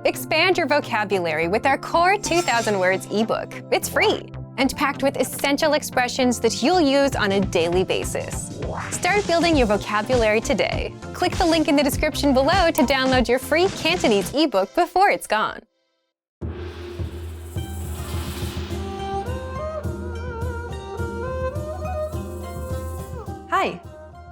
Expand your vocabulary with our Core 2000 Words ebook. It's free and packed with essential expressions that you'll use on a daily basis. Start building your vocabulary today. Click the link in the description below to download your free Cantonese ebook before it's gone. Hi!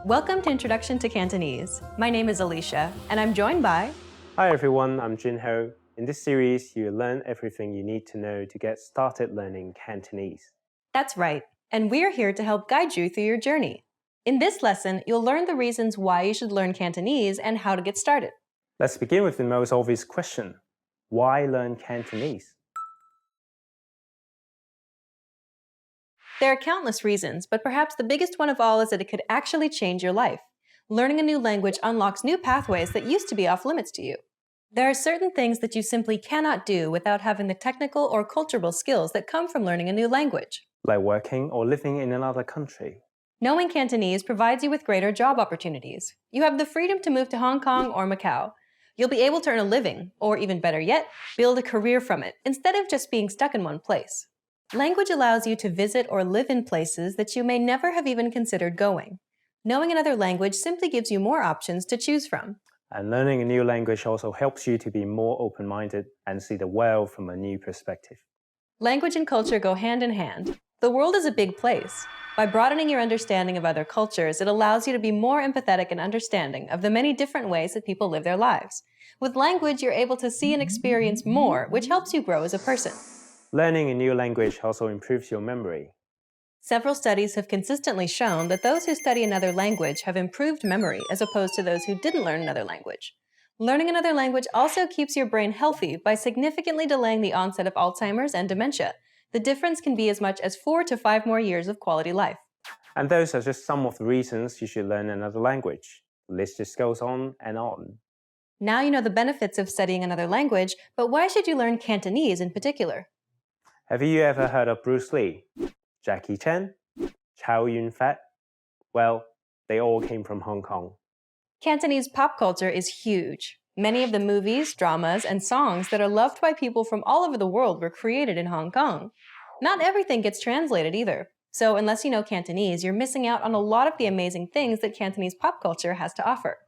Welcome to Introduction to Cantonese. My name is Alicia, and I'm joined by... Hi everyone, I'm Junho. In this series, you'll learn everything you need to know to get started learning Cantonese. That's right, and we're here to help guide you through your journey. In this lesson, you'll learn the reasons why you should learn Cantonese and how to get started. Let's begin with the most obvious question. Why learn Cantonese? There are countless reasons, but perhaps the biggest one of all is that it could actually change your life. Learning a new language unlocks new pathways that used to be off limits to you. There are certain things that you simply cannot do without having the technical or cultural skills that come from learning a new language. Like working or living in another country. Knowing Cantonese provides you with greater job opportunities. You have the freedom to move to Hong Kong or Macau. You'll be able to earn a living, or even better yet, build a career from it, instead of just being stuck in one place. Language allows you to visit or live in places that you may never have even considered going. Knowing another language simply gives you more options to choose from. And learning a new language also helps you to be more open-minded and see the world from a new perspective. Language and culture go hand in hand. The world is a big place. By broadening your understanding of other cultures, it allows you to be more empathetic and understanding of the many different ways that people live their lives. With language, you're able to see and experience more, which helps you grow as a person. Learning a new language also improves your memory. Several studies have consistently shown that those who study another language have improved memory as opposed to those who didn't learn another language. Learning another language also keeps your brain healthy by significantly delaying the onset of Alzheimer's and dementia. The difference can be as much as 4 to 5 more years of quality life. And those are just some of the reasons you should learn another language. The list just goes on and on. Now you know the benefits of studying another language, but why should you learn Cantonese in particular? Have you ever heard of Bruce Lee, Jackie Chan, Chow Yun-fat? Well, they all came from Hong Kong. Cantonese pop culture is huge. Many of the movies, dramas, and songs that are loved by people from all over the world were created in Hong Kong. Not everything gets translated either. So unless you know Cantonese, you're missing out on a lot of the amazing things that Cantonese pop culture has to offer.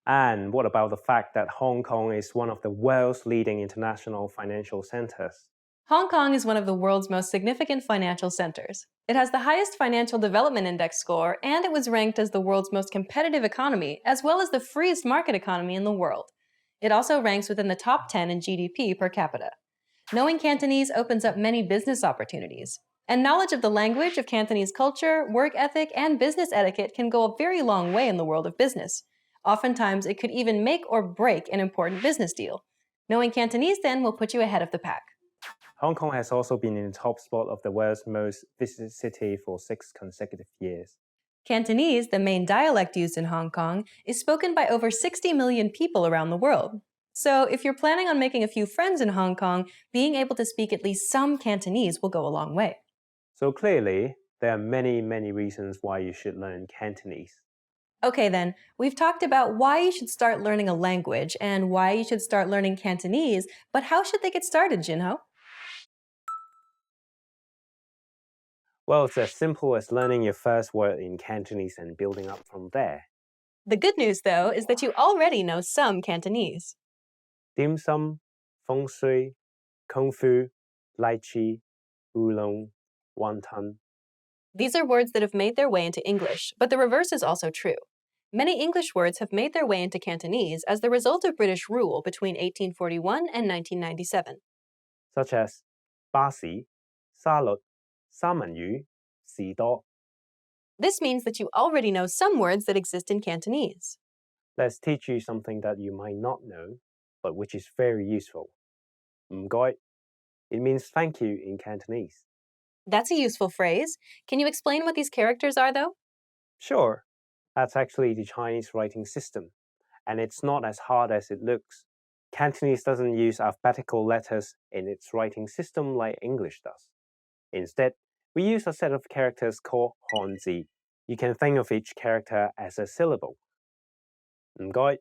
And what about the fact that Hong Kong is one of the world's leading international financial centers? Hong Kong is one of the world's most significant financial centers. It has the highest Financial Development Index score, and it was ranked as the world's most competitive economy, as well as the freest market economy in the world. It also ranks within the top 10 in GDP per capita. Knowing Cantonese opens up many business opportunities. And knowledge of the language, of Cantonese culture, work ethic, and business etiquette can go a very long way in the world of business. Oftentimes, it could even make or break an important business deal. Knowing Cantonese, then, will put you ahead of the pack. Hong Kong has also been in the top spot of the world's most visited city for 6 consecutive years. Cantonese, the main dialect used in Hong Kong, is spoken by over 60 million people around the world. So if you're planning on making a few friends in Hong Kong, being able to speak at least some Cantonese will go a long way. So clearly, there are many reasons why you should learn Cantonese. Okay then, we've talked about why you should start learning a language and why you should start learning Cantonese, but how should they get started, Junho? Well, it's as simple as learning your first word in Cantonese and building up from there. The good news, though, is that you already know some Cantonese. Dim sum, feng shui, kung fu, lychee, oolong, wonton. These are words that have made their way into English, but the reverse is also true. Many English words have made their way into Cantonese as the result of British rule between 1841 and 1997. Such as 巴士, 沙律, 三文魚, 士多. This means that you already know some words that exist in Cantonese. Let's teach you something that you might not know, but which is very useful. 唔該. It means thank you in Cantonese. That's a useful phrase. Can you explain what these characters are, though? Sure. That's actually the Chinese writing system, and it's not as hard as it looks. Cantonese doesn't use alphabetical letters in its writing system like English does. Instead, we use a set of characters called Hanzi. You can think of each character as a syllable. 唔該.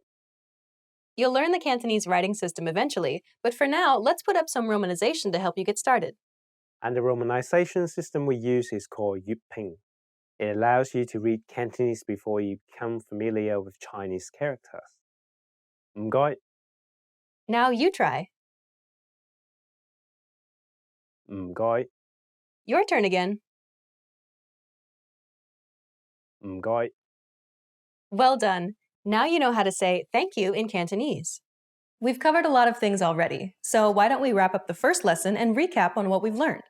You'll learn the Cantonese writing system eventually, but for now, let's put up some romanization to help you get started. And the romanization system we use is called Yuping. It allows you to read Cantonese before you become familiar with Chinese characters. 唔該， Now you try. 唔該， Your turn again. 唔該. Well done. Now you know how to say thank you in Cantonese. We've covered a lot of things already, so why don't we wrap up the first lesson and recap on what we've learned?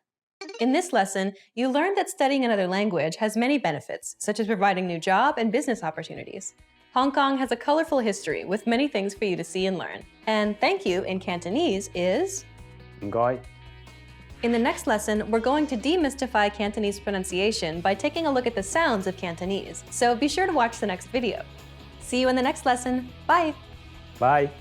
In this lesson, you learned that studying another language has many benefits, such as providing new job and business opportunities. Hong Kong has a colorful history with many things for you to see and learn. And thank you in Cantonese is... 唔該. In the next lesson, we're going to demystify Cantonese pronunciation by taking a look at the sounds of Cantonese, so be sure to watch the next video. See you in the next lesson. Bye! Bye.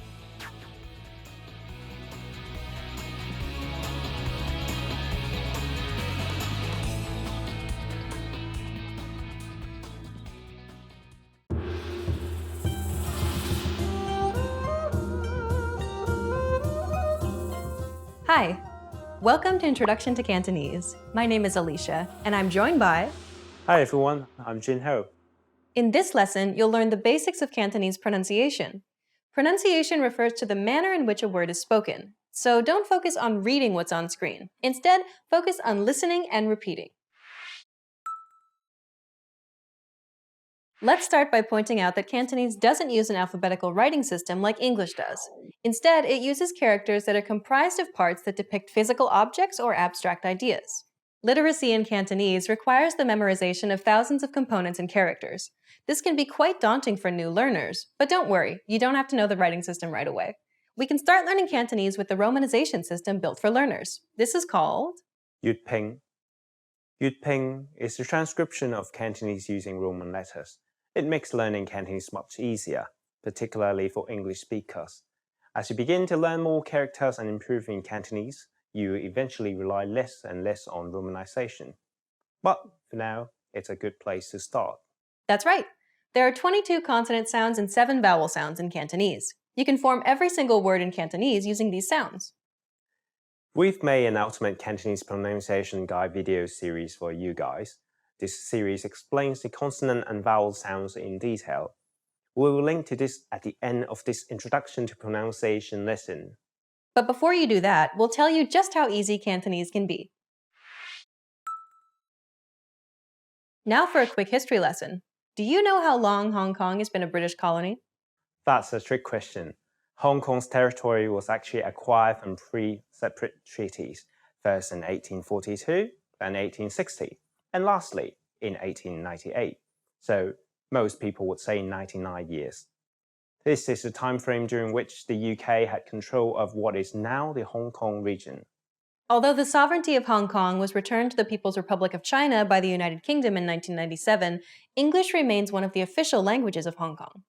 Hi! Welcome to Introduction to Cantonese. My name is Alicia, and I'm joined by... Hi everyone, I'm Jin Ho. In this lesson, you'll learn the basics of Cantonese pronunciation. Pronunciation refers to the manner in which a word is spoken, so don't focus on reading what's on screen. Instead, focus on listening and repeating. Let's start by pointing out that Cantonese doesn't use an alphabetical writing system like English does. Instead, it uses characters that are comprised of parts that depict physical objects or abstract ideas. Literacy in Cantonese requires the memorization of thousands of components and characters. This can be quite daunting for new learners, but don't worry, you don't have to know the writing system right away. We can start learning Cantonese with the romanization system built for learners. This is called... Yuping. Yuping is the transcription of Cantonese using Roman letters. It makes learning Cantonese much easier, particularly for English speakers. As you begin to learn more characters and improve in Cantonese, you eventually rely less and less on romanization. But for now, it's a good place to start. That's right. There are 22 consonant sounds and 7 vowel sounds in Cantonese. You can form every single word in Cantonese using these sounds. We've made an Ultimate Cantonese Pronunciation Guide video series for you guys. This series explains the consonant and vowel sounds in detail. We will link to this at the end of this Introduction to Pronunciation lesson. But before you do that, we'll tell you just how easy Cantonese can be. Now for a quick history lesson. Do you know how long Hong Kong has been a British colony? That's a trick question. Hong Kong's territory was actually acquired from 3 separate treaties, first in 1842, then 1860, and lastly in 1898. So most people would say 99 years. This is the time frame during which the UK had control of what is now the Hong Kong region. Although the sovereignty of Hong Kong was returned to the People's Republic of China by the United Kingdom in 1997, English remains one of the official languages of Hong Kong.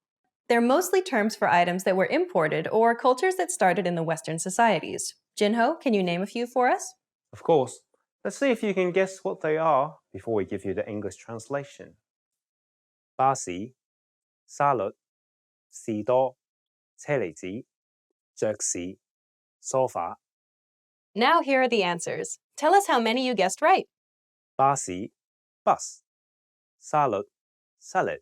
They're mostly terms for items that were imported or cultures that started in the Western societies. Jinho, can you name a few for us? Of course. Let's see if you can guess what they are before we give you the English translation. 巴士、沙律、士多、車厘子、爵士、sofa. Now here are the answers. Tell us how many you guessed right. 巴士 bus, 沙律 salad,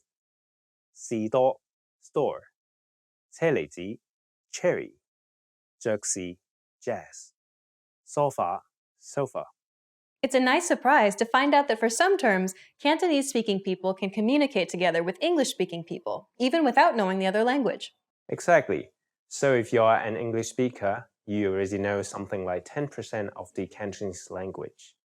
士多 store, 車厘子 cherry, 爵士 jazz, sofa sofa. It's a nice surprise to find out that for some terms, Cantonese-speaking people can communicate together with English-speaking people, even without knowing the other language. Exactly. So if you are an English speaker, you already know something like 10% of the Cantonese language.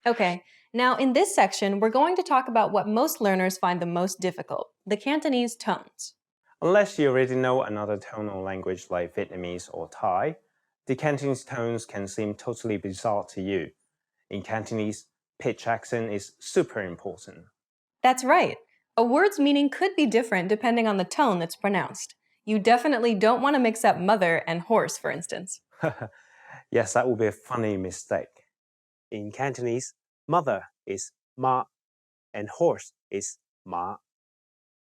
Okay, now in this section, we're going to talk about what most learners find the most difficult, the Cantonese tones. Unless you already know another tonal language like Vietnamese or Thai, the Cantonese tones can seem totally bizarre to you. In Cantonese, pitch accent is super important. That's right. A word's meaning could be different depending on the tone that's pronounced. You definitely don't want to mix up mother and horse, for instance. Yes, that would be a funny mistake. In Cantonese, mother is ma and horse is ma.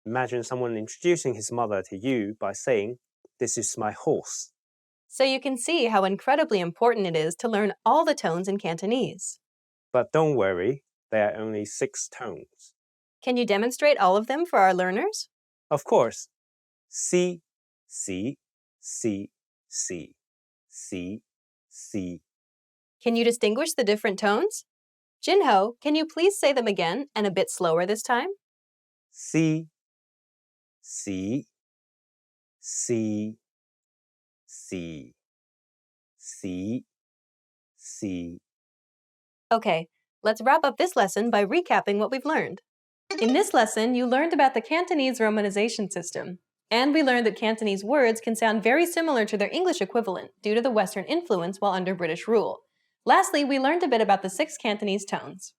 Imagine someone introducing his mother to you by saying, "This is my horse." So you can see how incredibly important it is to learn all the tones in Cantonese. But don't worry, there are only 6 tones. Can you demonstrate all of them for our learners? Of course, C, C, C, C, C, C. Can you distinguish the different tones? Jinho, can you please say them again and a bit slower this time? C, C, C, C, C, C. Okay, let's wrap up this lesson by recapping what we've learned. In this lesson, you learned about the Cantonese romanization system, and we learned that Cantonese words can sound very similar to their English equivalent due to the Western influence while under British rule. Lastly, we learned a bit about the 6 Cantonese tones.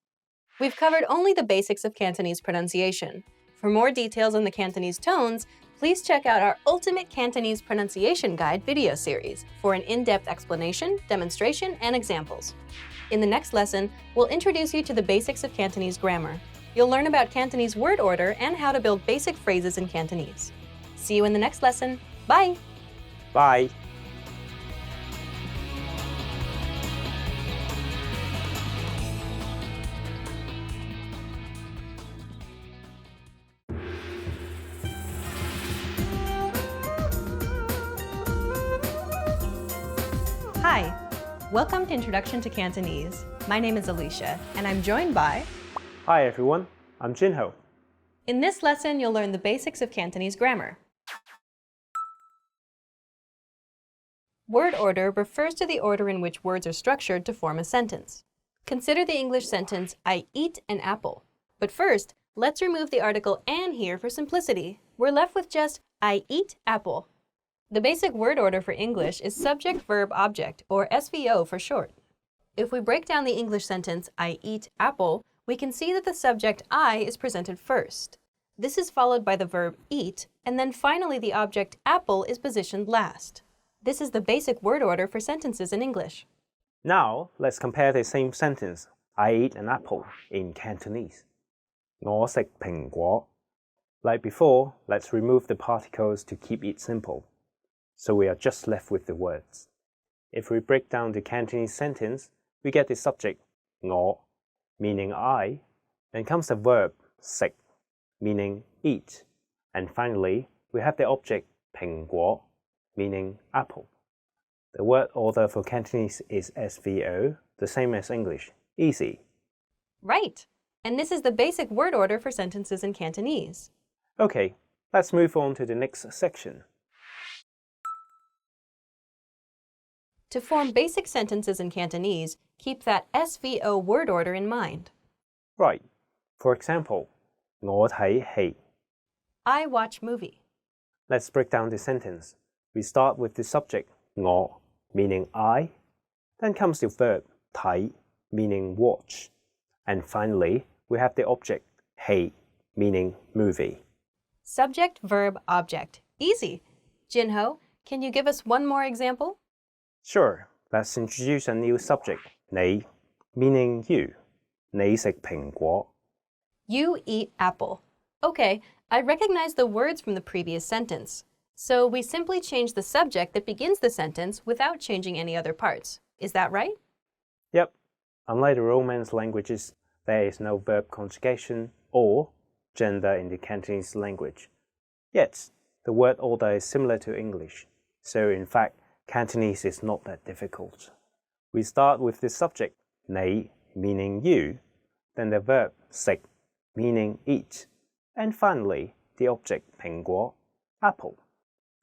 We've covered only the basics of Cantonese pronunciation. For more details on the Cantonese tones, please check out our Ultimate Cantonese Pronunciation Guide video series for an in-depth explanation, demonstration, and examples. In the next lesson, we'll introduce you to the basics of Cantonese grammar. You'll learn about Cantonese word order and how to build basic phrases in Cantonese. See you in the next lesson. Bye! Bye. Hi! Welcome to Introduction to Cantonese. My name is Alicia, and I'm joined by... Hi everyone, I'm Jinho. In this lesson, you'll learn the basics of Cantonese grammar. Word order refers to the order in which words are structured to form a sentence. Consider the English sentence, I eat an apple. But first, let's remove the article an here for simplicity. We're left with just, I eat apple. The basic word order for English is subject, verb, object, or SVO for short. If we break down the English sentence, I eat apple, we can see that the subject I is presented first. This is followed by the verb eat, and then finally the object apple is positioned last. This is the basic word order for sentences in English. Now, let's compare the same sentence, I eat an apple, in Cantonese. 我食蘋果. Like before, let's remove the particles to keep it simple. So we are just left with the words. If we break down the Cantonese sentence, we get the subject 我, meaning I, then comes the verb 食, meaning eat, and finally, we have the object 蘋果, meaning apple. The word order for Cantonese is SVO, the same as English, easy. Right! And this is the basic word order for sentences in Cantonese. Okay, let's move on to the next section. To form basic sentences in Cantonese, keep that SVO word order in mind. Right. For example, 我睇戲. I watch movie. Let's break down the sentence. We start with the subject 我, meaning I, then comes the verb 睇, meaning watch, and finally, we have the object 戲, meaning movie. Subject, verb, object. Easy. Jinho, can you give us one more example? Sure, let's introduce a new subject, 你, meaning you. 你食蘋果. You eat apple. Okay, I recognize the words from the previous sentence. So we simply change the subject that begins the sentence without changing any other parts. Is that right? Yep. Unlike the Romance languages, there is no verb conjugation or gender in the Cantonese language. Yet, the word order is similar to English. So in fact, Cantonese is not that difficult. We start with the subject, 你, meaning you, then the verb, 食, meaning eat, and finally, the object, 蘋果, apple.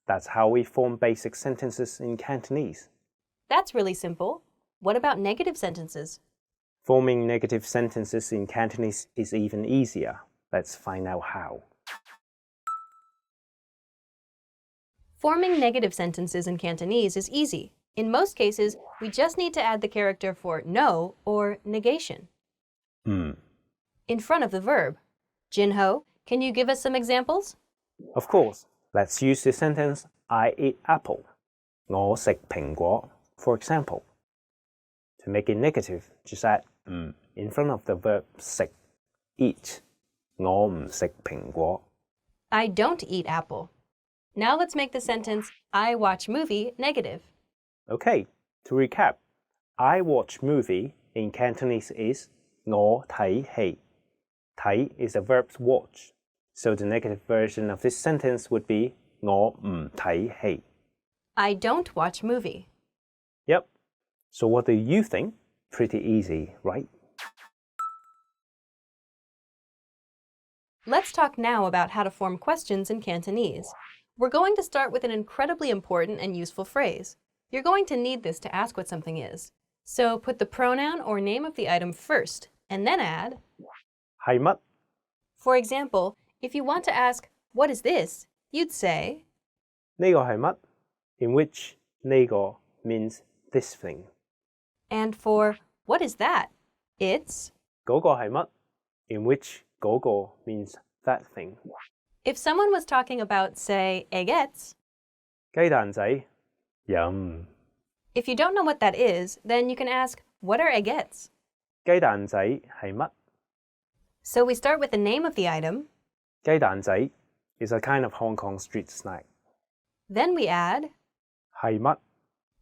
That's how we form basic sentences in Cantonese. That's really simple. What about negative sentences? Forming negative sentences in Cantonese is even easier. Let's find out how. Forming negative sentences in Cantonese is easy. In most cases, we just need to add the character for no or negation in front of the verb. Jinho, can you give us some examples? Of course. Let's use the sentence, I eat apple. 我食蘋果. For example, to make it negative, just add in front of the verb 食, eat. 我唔食蘋果. I don't eat apple. Now let's make the sentence I watch movie negative. Okay, to recap, I watch movie in Cantonese is 我睇戲. 睇 is the verb watch, so the negative version of this sentence would be 我唔睇戲. I don't watch movie. Yep. So what do you think? Pretty easy, right? Let's talk now about how to form questions in Cantonese. We're going to start with an incredibly important and useful phrase. You're going to need this to ask what something is. So put the pronoun or name of the item first, and then add 係乜? For example, if you want to ask, what is this? You'd say 呢個係乜? In which 呢個 means this thing. And for what is that? It's 嗰個係乜? In which 嗰個 means that thing. If someone was talking about, say, eggets, 雞蛋仔 Yum. If you don't know what that is, then you can ask, what are eggets? 雞蛋仔係乜? So we start with the name of the item. 雞蛋仔 is a kind of Hong Kong street snack. Then we add 係乜?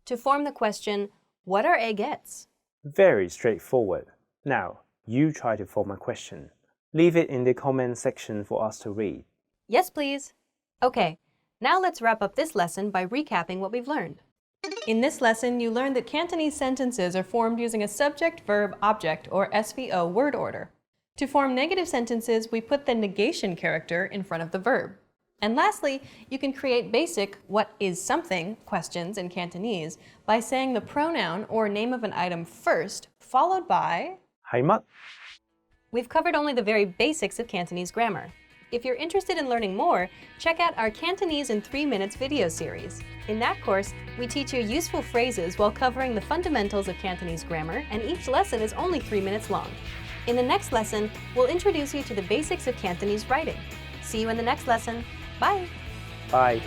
to form the question, what are eggets? Very straightforward. Now, you try to form a question. Leave it in the comment section for us to read. Yes, please. Okay, now let's wrap up this lesson by recapping what we've learned. In this lesson, you learned that Cantonese sentences are formed using a subject-verb-object, or SVO, word order. To form negative sentences, we put the negation character in front of the verb. And lastly, you can create basic what is something questions in Cantonese by saying the pronoun or name of an item first, followed by 係乜? We've covered only the very basics of Cantonese grammar. If you're interested in learning more, check out our Cantonese in 3 Minutes video series. In that course, we teach you useful phrases while covering the fundamentals of Cantonese grammar, and each lesson is only 3 minutes long. In the next lesson, we'll introduce you to the basics of Cantonese writing. See you in the next lesson. Bye! Bye.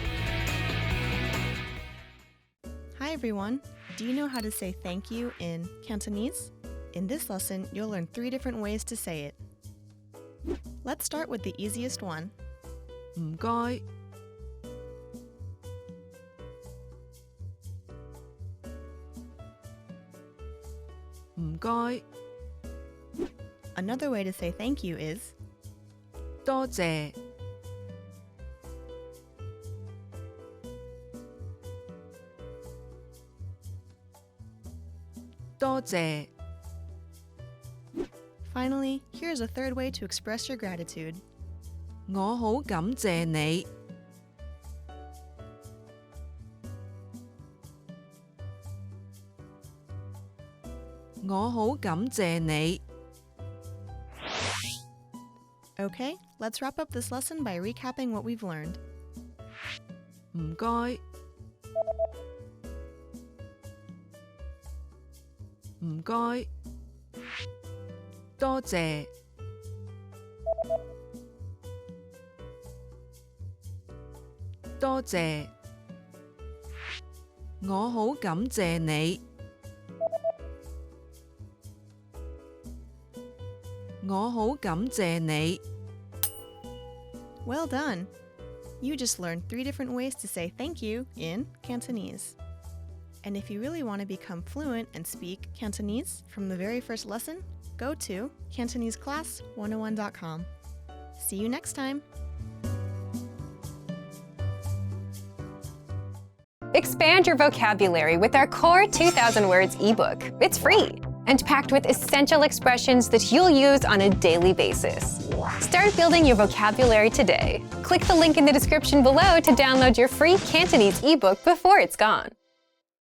Hi everyone! Do you know how to say thank you in Cantonese? In this lesson, you'll learn 3 different ways to say it. Let's start with the easiest one. 唔該 唔該 Another way to say thank you is 多謝 多謝 Finally, here's a third way to express your gratitude. 我好感謝你 我好感謝你 Okay, let's wrap up this lesson by recapping what we've learned. 唔該唔該多謝多謝我好感謝你我好感謝你 Well done! You just learned 3 different ways to say thank you in Cantonese. And if you really want to become fluent and speak Cantonese from the very first lesson, go to CantoneseClass101.com. See you next time! Expand your vocabulary with our Core 2000 Words ebook. It's free and packed with essential expressions that you'll use on a daily basis. Start building your vocabulary today. Click the link in the description below to download your free Cantonese ebook before it's gone.